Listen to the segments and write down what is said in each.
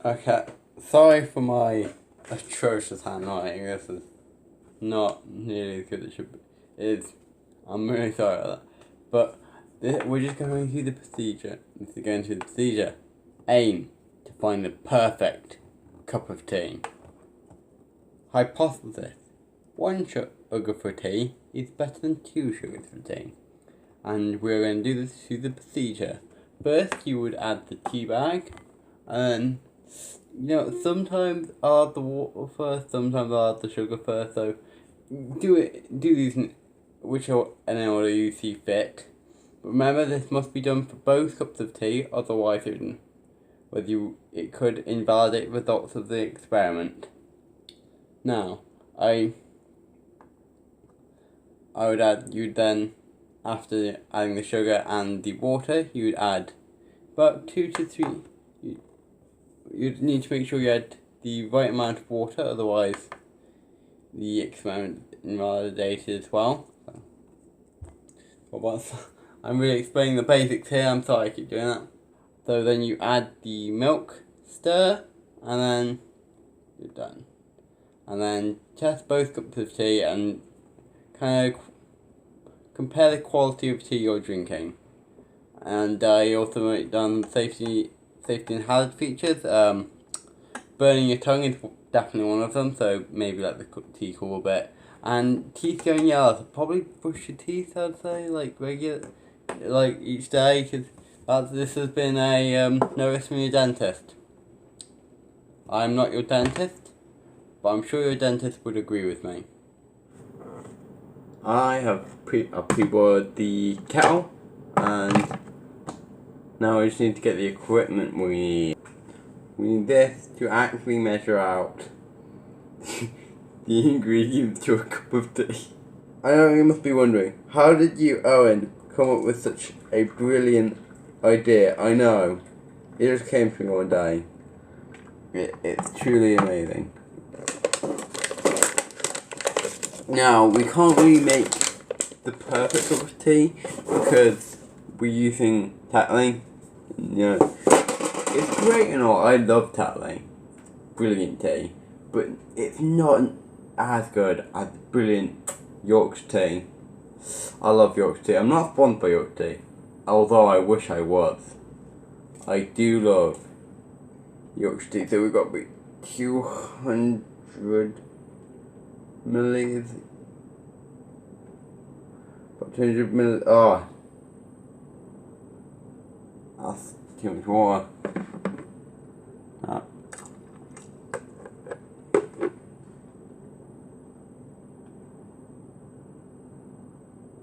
Okay, sorry for my atrocious handwriting. This is not nearly as good as it should be. It's, I'm really sorry about that. But we're just going through the procedure. This is going through the procedure. Aim to find the perfect cup of tea. Hypothesis: one sugar for tea is better than two sugars for tea. And we're going to do this through the procedure. First, you would add the tea bag, and then, sometimes I'll add the water first, sometimes I'll add the sugar first, so do these in whichever order you see fit. But remember, this must be done for both cups of tea, otherwise it could invalidate results of the experiment. Now, you'd then, after adding the sugar and the water, you'd add about 2 to 3. You'd need to make sure you add the right amount of water, otherwise the experiment invalidated as well. I'm really explaining the basics here, I'm sorry I keep doing that. So then you add the milk, stir, and then you're done. And then test both cups of tea and kind of compare the quality of tea you're drinking. And I also wrote down safety and hazard features. Burning your tongue is definitely one of them, so maybe let the tea cool a bit. And teeth going yellow, so probably brush your teeth, I'd say, like each day, because this has been a notice from your dentist. I'm not your dentist, but I'm sure your dentist would agree with me. I have pre-boiled the kettle, and now we just need to get the equipment we need. We need this to actually measure out the ingredients to a cup of tea. I know you must be wondering, how did you, Owen, come up with such a brilliant idea? I know, it just came to me one day. It's truly amazing. Now, we can't really make the perfect cup of tea because we're using Tattling. It's great and all. I love Tattling. Brilliant tea. But it's not as good as brilliant Yorkshire tea. I love Yorkshire tea. I'm not sponsored by Yorkshire tea, although I wish I was. I do love Yorkshire tea. So we've got 200 milliliters. About 200 milliliters. Oh, that's too much water.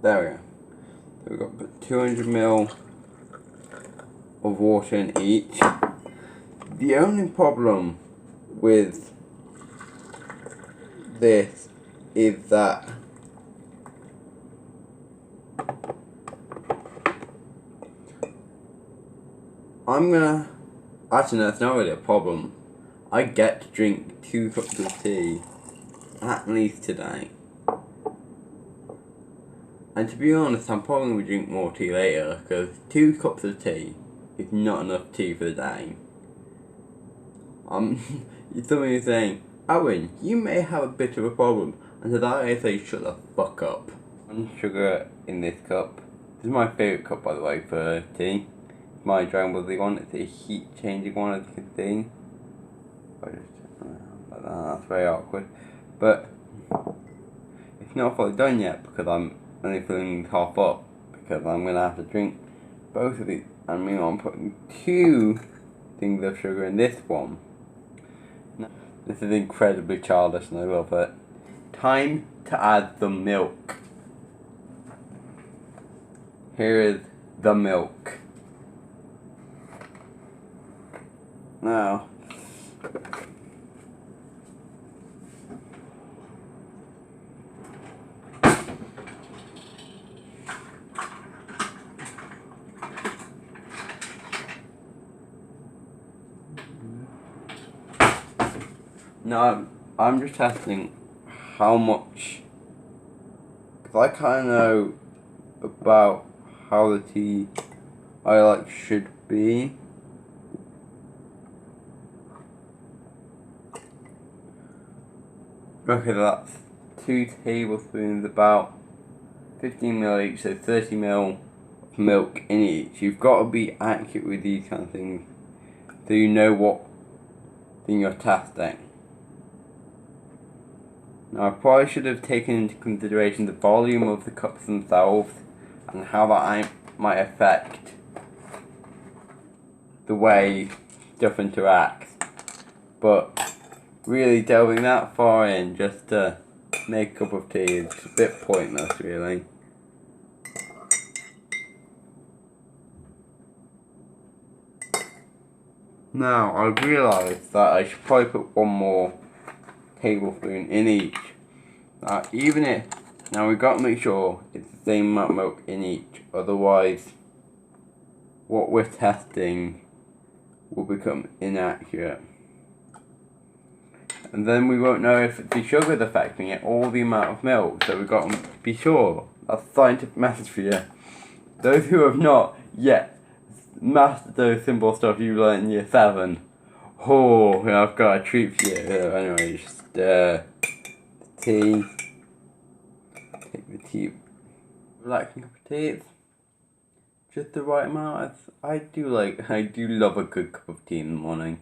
There we go. So we've got 200 ml of water in each. The only problem with this is that actually no, it's not really a problem. I get to drink 2 cups of tea at least today. And to be honest, I'm probably going to drink more tea later, because 2 cups of tea is not enough tea for the day. Some of you saying, Owen, you may have a bit of a problem. And to that I say, shut the fuck up. 1 sugar in this cup. This is my favourite cup, by the way, for tea. It's my Dragon Ball Z one. It's a heat changing one, as you can see. That's very awkward. But it's not fully done yet, because I'm only filling half up, because I'm going to have to drink both of these. I mean, I'm putting 2 things of sugar in this one. This is incredibly childish and I love it. Time to add the milk. Here is the milk. Now, I'm just testing how much, because I kind of know about how the tea I like should be. Okay, that's 2 tablespoons, about 15 ml each, so 30 ml of milk in each. You've got to be accurate with these kind of things so you know what thing you're testing. Now I probably should have taken into consideration the volume of the cups themselves and how that might affect the way stuff interacts. But really delving that far in just to make a cup of tea is a bit pointless, really. Now I realised that I should probably put 1 more tablespoon in each. Now we've got to make sure it's the same amount of milk in each, otherwise what we're testing will become inaccurate. And then we won't know if the sugar's affecting it or the amount of milk, so we've got to be sure. That's a scientific message for you. Those who have not yet mastered those simple stuff you learned in year 7, I've got a treat for you. Anyway, just tea. Take the tea. Relaxing cup of tea. It's just the right amount. I do love a good cup of tea in the morning.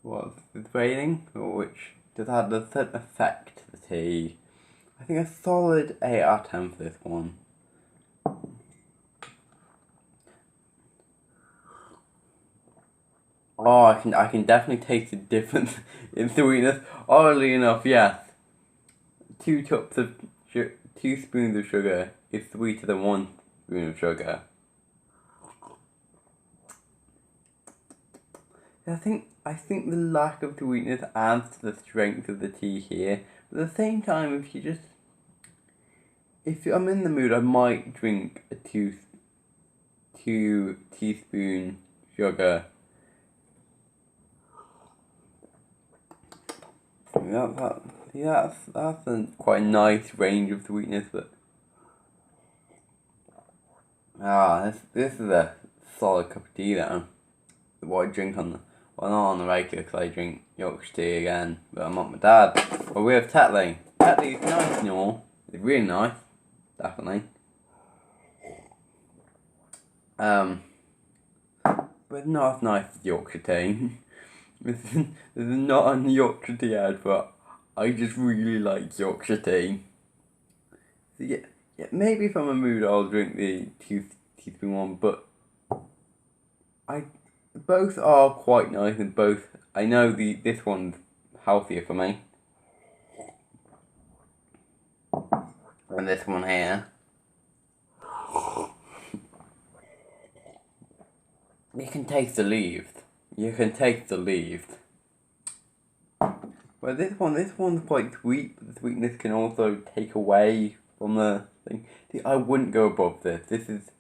What, it's raining? Which does have a certain effect to the tea. I think a solid 8 out of 10 for this one. Oh, I can definitely taste the difference in sweetness. Oddly enough, yes. 2 spoons of sugar is sweeter than 1 spoon of sugar. I think the lack of sweetness adds to the strength of the tea here. But at the same time, if I'm in the mood, I might drink a 2 teaspoon sugar. That's quite a nice range of sweetness, but this is a solid cup of tea now. What I drink not on the regular, because I drink Yorkshire tea again, but I'm not my dad. But we have Tetley. Tetley is nice and all. It's really nice, definitely. But not as nice as Yorkshire tea. This is not a Yorkshire tea ad, but I just really like Yorkshire tea. So yeah, maybe if I'm in a mood, I'll drink the 2 teaspoon one, but both are quite nice, and I know this one's healthier for me. And this one here. You can taste the leaves. Well, this one's quite sweet, but the sweetness can also take away from the thing. See, I wouldn't go above this. This is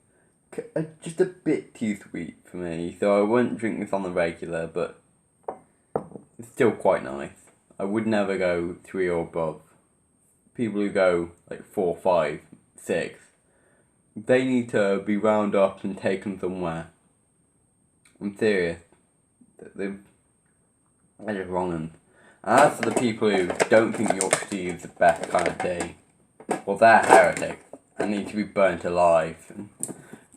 just a bit too sweet for me, so I wouldn't drink this on the regular, but it's still quite nice. I would never go 3 or above. People who go like 4, 5, 6, they need to be wound up and taken somewhere. I'm serious. They're just wrong. And as for the people who don't think Yorkshire tea is the best kind of tea, well, they're heretics and need to be burnt alive.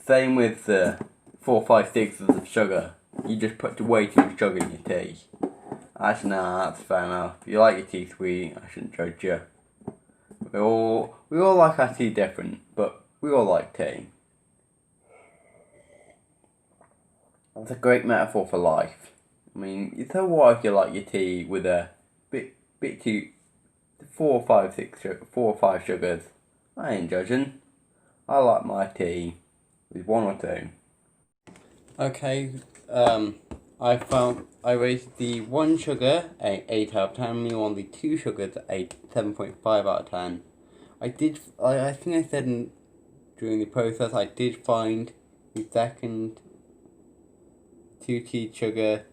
Same with the 4, 5, 6 of sugar. You just put way too much sugar in your tea. Actually, nah, that's fair enough. If you like your tea sweet, I shouldn't judge you. We all like our tea different, but we all like tea. That's a great metaphor for life. I mean, so what if you like your tea with a bit too 4 or 5 sugars? I ain't judging. I like my tea with 1 or 2. Okay, I rated the 1 sugar a 8 out of 10, meanwhile the 2 sugars a 7.5 out of 10. I think I said during the process I did find the second 2 tea sugar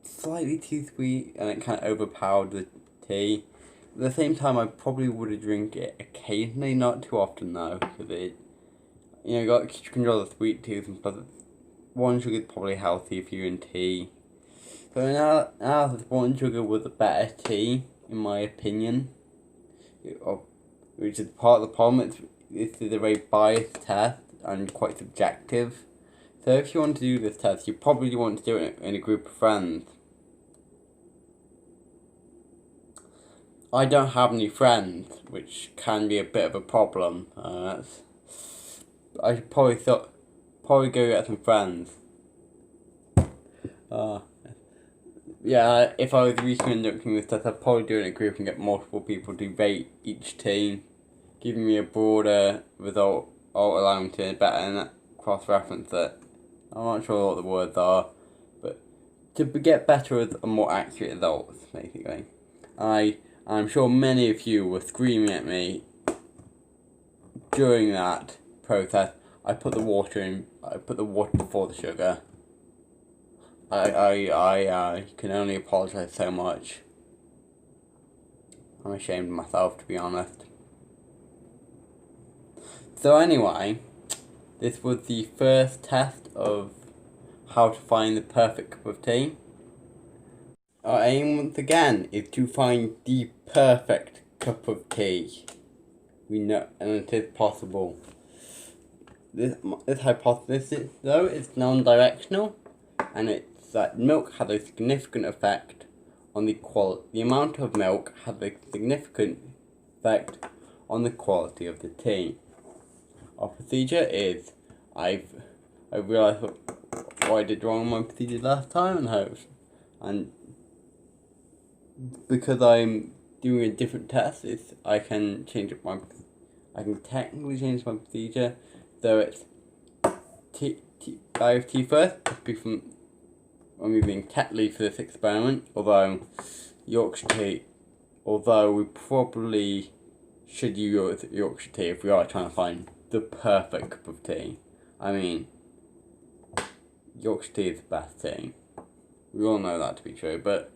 slightly too sweet, and it kind of overpowered the tea. At the same time, I probably would drink it occasionally, not too often though, because it, got to control the sweet tooth, and plus 1 sugar is probably healthy if you're in tea. So now that 1 sugar was a better tea, in my opinion. Which is part of the problem. This is a very biased test and quite subjective. So if you want to do this test, you probably want to do it in a group of friends. I don't have any friends, which can be a bit of a problem. I should probably go get some friends. Yeah, if I was reconducting this test, I'd probably do it in a group and get multiple people to rate each team, giving me a broader result, or allowing me to better cross-reference it. I'm not sure what the words are, but to get better and more accurate results, basically. I'm sure many of you were screaming at me during that process. I put the water before the sugar. I can only apologize so much. I'm ashamed of myself, to be honest. So anyway, this was the first test of how to find the perfect cup of tea. Our aim, once again, is to find the perfect cup of tea. We know, and it is possible. This hypothesis, though, is non-directional, and it's that milk has a significant effect on the quality. The amount of milk has a significant effect on the quality of the tea. Our procedure is, I realised what I did wrong in my procedure last time, and because I'm doing a different test, I can technically change my procedure. So it's bag of tea first. I'm using Tetley for this experiment, although we probably should use Yorkshire tea if we are trying to find the perfect cup of tea. I mean, Yorkshire tea is the best tea. We all know that to be true, but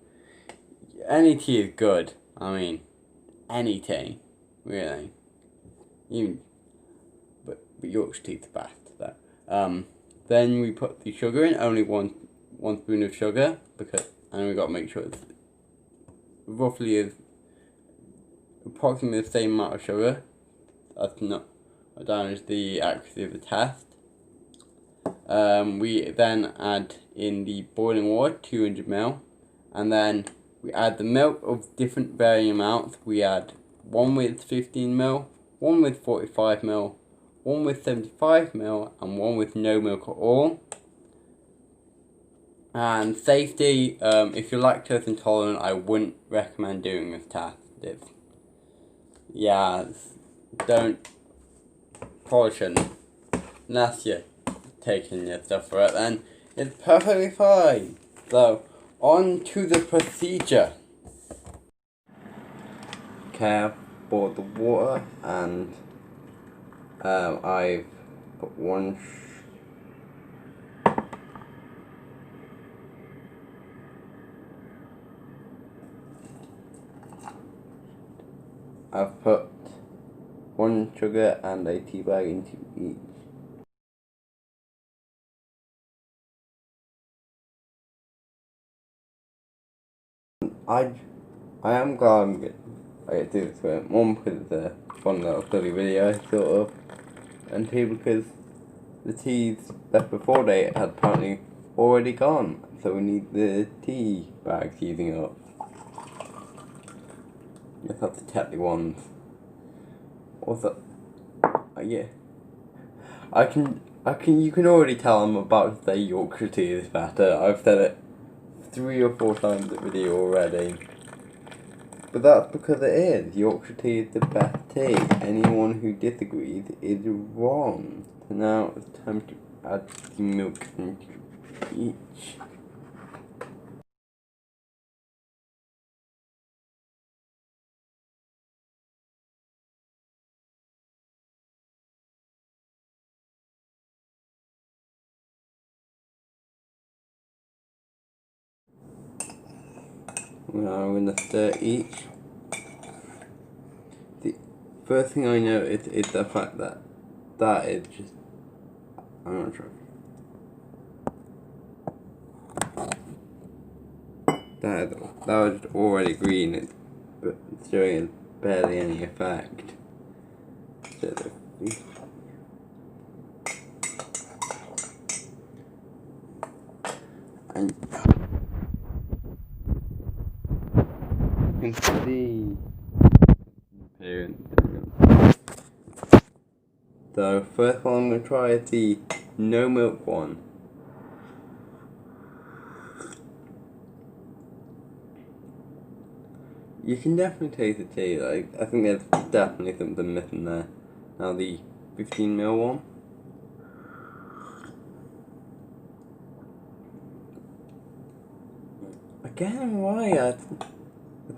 any tea is good. I mean, any tea, really. But Yorkshire tea is the best. So, then we put the sugar in, only one spoon of sugar, and we got to make sure it's approximately the same amount of sugar. That's not damage the accuracy of the test. We then add in the boiling water, 200 ml, and then we add the milk of different varying amounts. We add one with 15 ml, one with 45 ml, one with 75 ml, and one with no milk at all. And safety, if you're lactose intolerant, I wouldn't recommend doing this test. Probably shouldn't. Unless you're taking your stuff for it, then it's perfectly fine. So, on to the procedure. Okay, I've bought the water, and I've put one I've put one sugar and a tea bag into each. I am glad I get to do this with one, because it's a fun little silly video, sort of, and two, because the teas left before they had apparently already gone, so we need the tea bags using up. Yes, that's the Tetley ones. Also, yeah. You can already tell I'm about to say Yorkshire tea is better. I've said it 3 or 4 times in the video already. But that's because it is. Yorkshire tea is the best tea. Anyone who disagrees is wrong. So now it's time to add the milk into each. Now I'm going to stir each. The first thing I notice is the fact that is just, I'm not sure. That was already green, but it's showing barely any effect. So and you can see so first one I'm going to try is the no milk one. You can definitely taste the tea, like, I think there's definitely something missing there. Now the 15ml one. Again, why? There's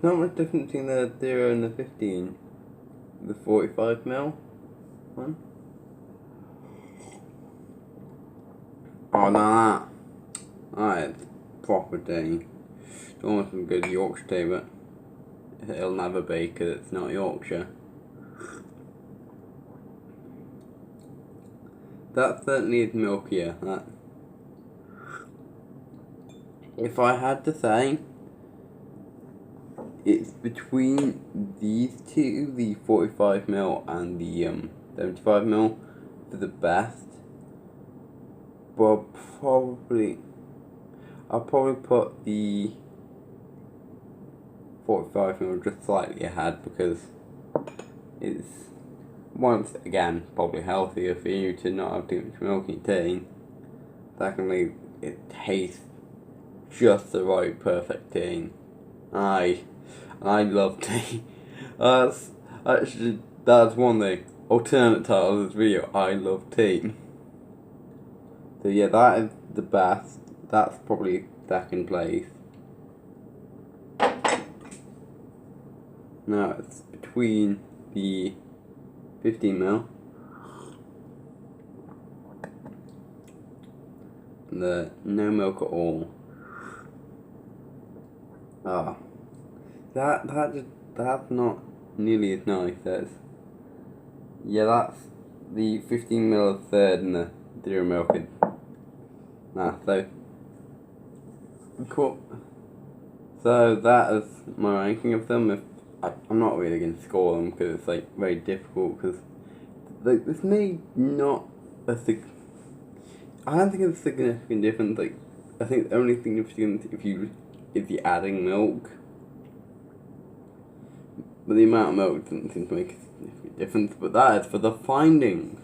not much difference between the 0 and the 15. The 45ml one. Oh, no, that's proper tea. It's almost as good as Yorkshire tea, but it'll never be because it's not Yorkshire. That certainly is milkier. If I had to say, it's between these two, the 45ml and the 75ml, for the best. But I'll probably put the 45ml just slightly ahead because it's, once again, probably healthier for you to not have too much milk in tea. Secondly, it tastes just the right perfect tea. I love tea. That's one thing. Alternate title of this video, I love tea. So yeah, that is the best. That's probably second place. Now it's between the 15ml and the no milk at all. That's not nearly as nice as. Yeah, that's the 15ml third and the 0 milk. So cool. So that is my ranking of them. I'm not really going to score them because it's like very difficult because like this may not I don't think it's a significant difference. Like I think the only significant if you're adding milk, but the amount of milk doesn't seem to make a significant difference. But that is for the findings.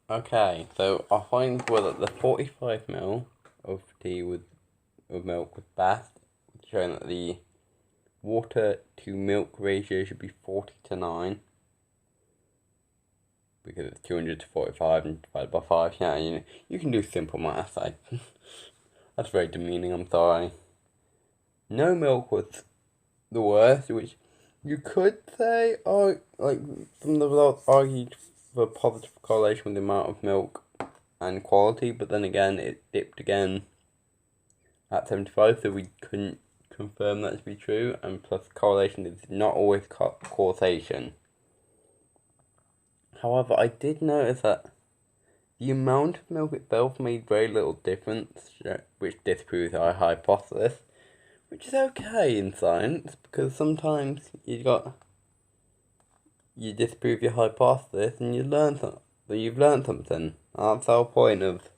Okay, so our findings were that the 45ml of tea with milk was best, showing that the water to milk ratio should be 40:9 because it's 200 to 45 and divided by 5. Yeah, you can do simple maths. That's very demeaning, I'm sorry. No milk was the worst, which you could say, like, some of the results argued for a positive correlation with the amount of milk and quality, but then again, it dipped again at 75, so we couldn't confirm that to be true, and plus correlation is not always causation. However, I did notice that the amount of milk itself made very little difference, which disproves our hypothesis, which is okay in science, because sometimes you disprove your hypothesis and you've learned something. That's the whole point of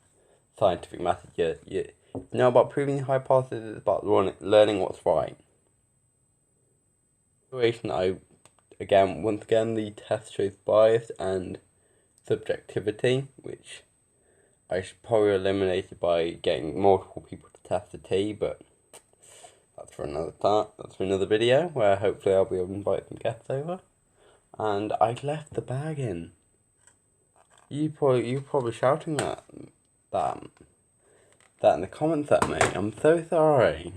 scientific method. It's not about proving your hypothesis, it's about learning what's right. Once again, the test shows bias and subjectivity, which I should probably eliminate it by getting multiple people to test the tea, but that's for another video where hopefully I'll be able to invite some guests over. And I left the bag in. You're probably shouting that in the comments at me. I'm so sorry.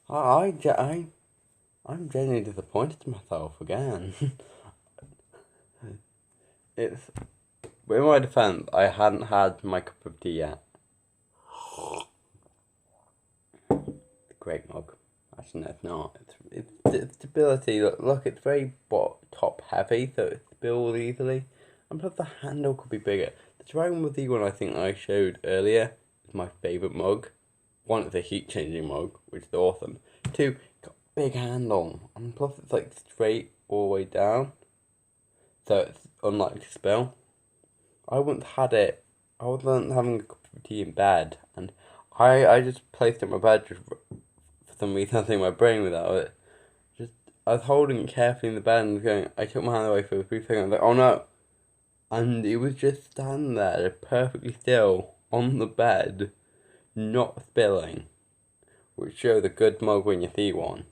I'm genuinely disappointed in myself again. In my defense, I hadn't had my cup of tea yet. Great mug. Actually, no, it's not. It's stability. Look, it's very top heavy, so it spills easily. And plus, the handle could be bigger. The Dragon Ball Z one I think I showed earlier is my favourite mug. One, it's a heat changing mug, which is awesome. Two, got big handle, and plus it's like straight all the way down, so it's unlikely to spill. I once had it. I wasn't having a cup of tea in bed, and I just placed it in my bed just for some reason. I think my brain without it. Just I was holding it carefully in the bed and going. I took my hand away for a brief second. I was like, oh no, and it was just standing there perfectly still on the bed, not spilling, which shows a good mug when you see one.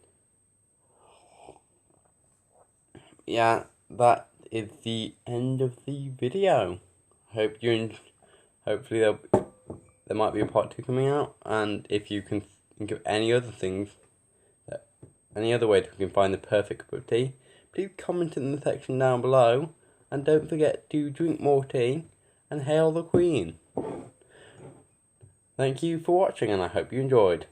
Yeah, that is the end of the video. Hopefully there might be a part 2 coming out, and if you can think of any other things, any other way that we can find the perfect cup of tea, please comment in the section down below, and don't forget to drink more tea, and hail the Queen. Thank you for watching, and I hope you enjoyed.